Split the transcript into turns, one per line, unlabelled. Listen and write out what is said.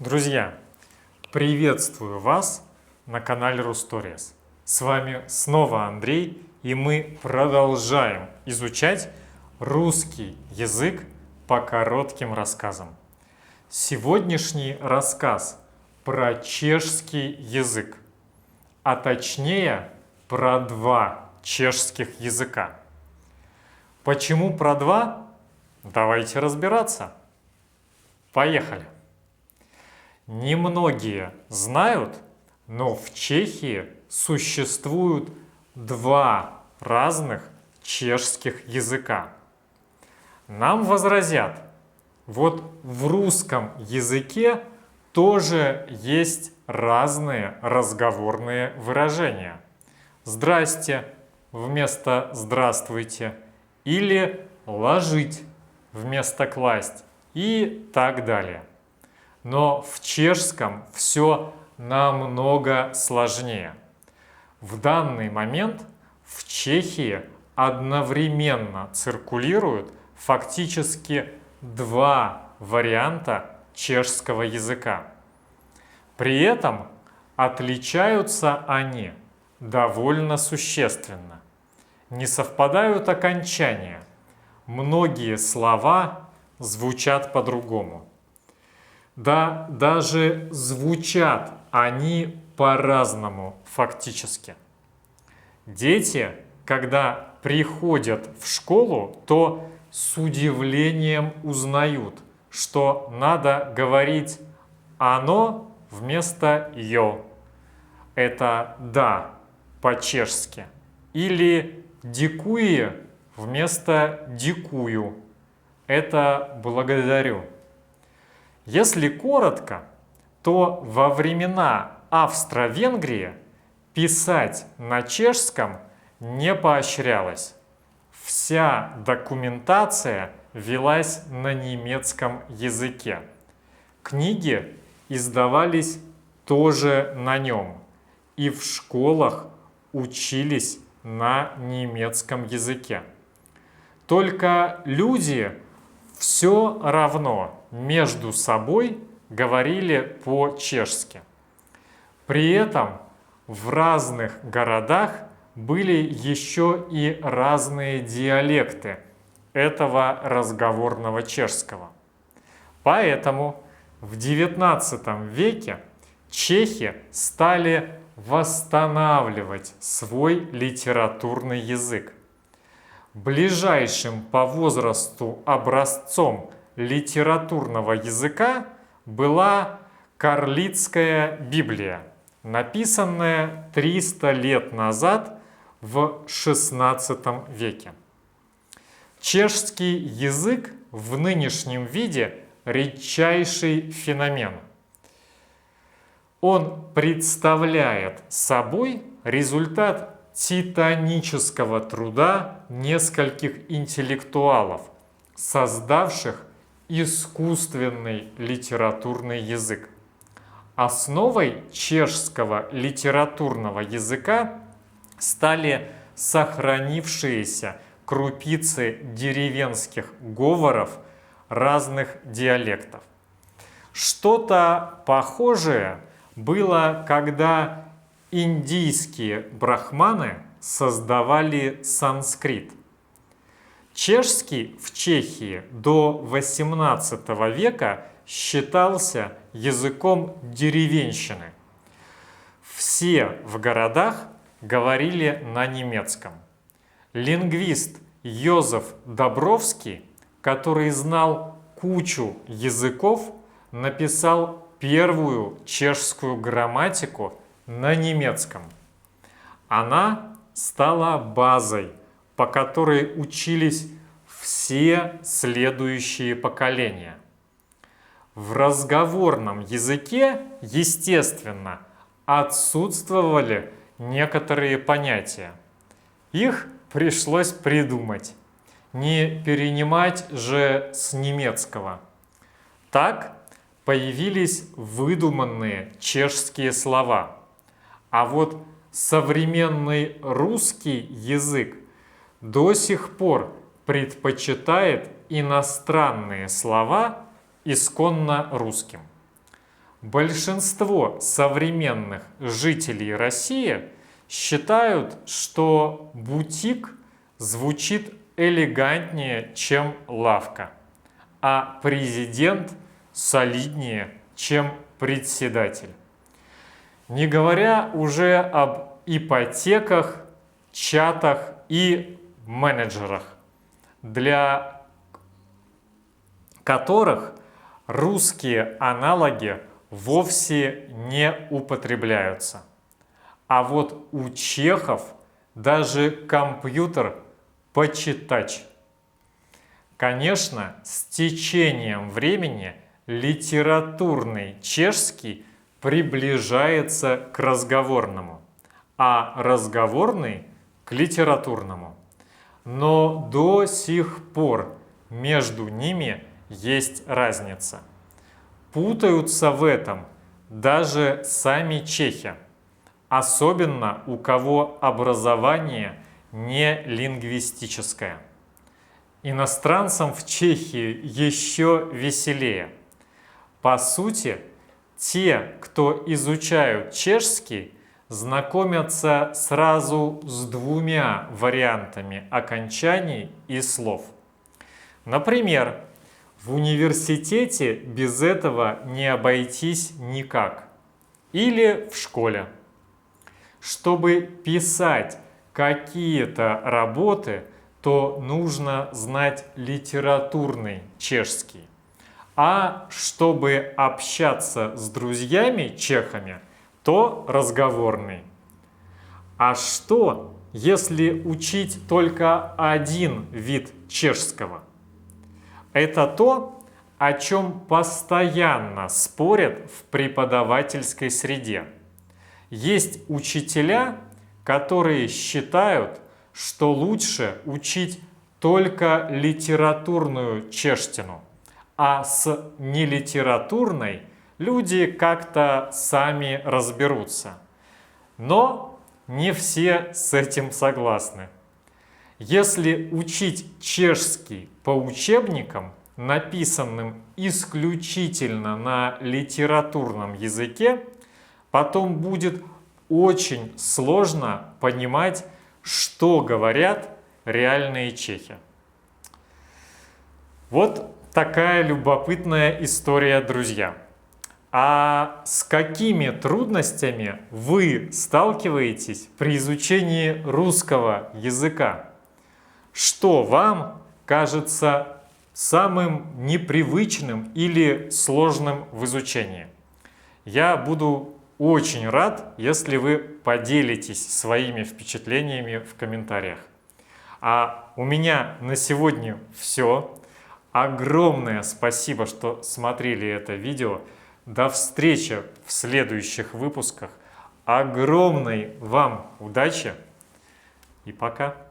Друзья, приветствую вас на канале Русторис. С вами снова Андрей, и мы продолжаем изучать русский язык по коротким рассказам. Сегодняшний рассказ про чешский язык, а точнее про два чешских языка. Почему про два? Давайте разбираться. Поехали! Немногие знают, но в Чехии существуют два разных чешских языка. Нам возразят, вот в русском языке тоже есть разные разговорные выражения. Здрасте вместо здравствуйте или ложить вместо класть и так далее. Но в чешском все намного сложнее. В данный момент в Чехии одновременно циркулируют фактически два варианта чешского языка. При этом отличаются они довольно существенно. Не совпадают окончания. Многие слова звучат по-другому. Да, даже звучат они по-разному фактически. Дети, когда приходят в школу, то с удивлением узнают, что надо говорить «оно» вместо «ё». Это «да» по-чешски. Или «дикуе» вместо «дикую». Это «благодарю». Если коротко, то во времена Австро-Венгрии писать на чешском не поощрялось. Вся документация велась на немецком языке. Книги издавались тоже на нем, и в школах учились на немецком языке. Только люди все равно между собой говорили по-чешски. При этом в разных городах были еще и разные диалекты этого разговорного чешского. Поэтому в XIX веке чехи стали восстанавливать свой литературный язык. Ближайшим по возрасту образцом литературного языка была Карлицкая Библия, написанная 300 лет назад в XVI веке. Чешский язык в нынешнем виде редчайший феномен. Он представляет собой результат титанического труда нескольких интеллектуалов, создавших искусственный литературный язык. Основой чешского литературного языка стали сохранившиеся крупицы деревенских говоров разных диалектов. Что-то похожее было, когда индийские брахманы создавали санскрит. Чешский в Чехии до XVIII века считался языком деревенщины. Все в городах говорили на немецком. Лингвист Йозеф Добровский, который знал кучу языков, написал первую чешскую грамматику на немецком. Она стала базой, по которой учились все следующие поколения. В разговорном языке, естественно, отсутствовали некоторые понятия. Их пришлось придумать, не перенимать же с немецкого. Так появились выдуманные чешские слова. А вот современный русский язык до сих пор предпочитает иностранные слова исконно русским. Большинство современных жителей России считают, что бутик звучит элегантнее, чем лавка, а президент солиднее, чем председатель. Не говоря уже об ипотеках, чатах и менеджерах, для которых русские аналоги вовсе не употребляются. А вот у чехов даже компьютер почитач. Конечно, с течением времени литературный чешский приближается к разговорному, а разговорный к литературному. Но до сих пор между ними есть разница. Путаются в этом даже сами чехи, особенно у кого образование не лингвистическое. Иностранцам в Чехии еще веселее. По сути, те, кто изучают чешский, знакомятся сразу с двумя вариантами окончаний и слов. Например, в университете без этого не обойтись никак. Или в школе. Чтобы писать какие-то работы, то нужно знать литературный чешский. А чтобы общаться с друзьями чехами, то разговорный. А что, если учить только один вид чешского? Это то, о чем постоянно спорят в преподавательской среде. Есть учителя, которые считают, что лучше учить только литературную чештину, а с нелитературной люди как-то сами разберутся. Но не все с этим согласны. Если учить чешский по учебникам, написанным исключительно на литературном языке, потом будет очень сложно понимать, что говорят реальные чехи. Вот такая любопытная история, друзья. А с какими трудностями вы сталкиваетесь при изучении русского языка? Что вам кажется самым непривычным или сложным в изучении? Я буду очень рад, если вы поделитесь своими впечатлениями в комментариях. А у меня на сегодня все. Огромное спасибо, что смотрели это видео. До встречи в следующих выпусках. Огромной вам удачи и пока!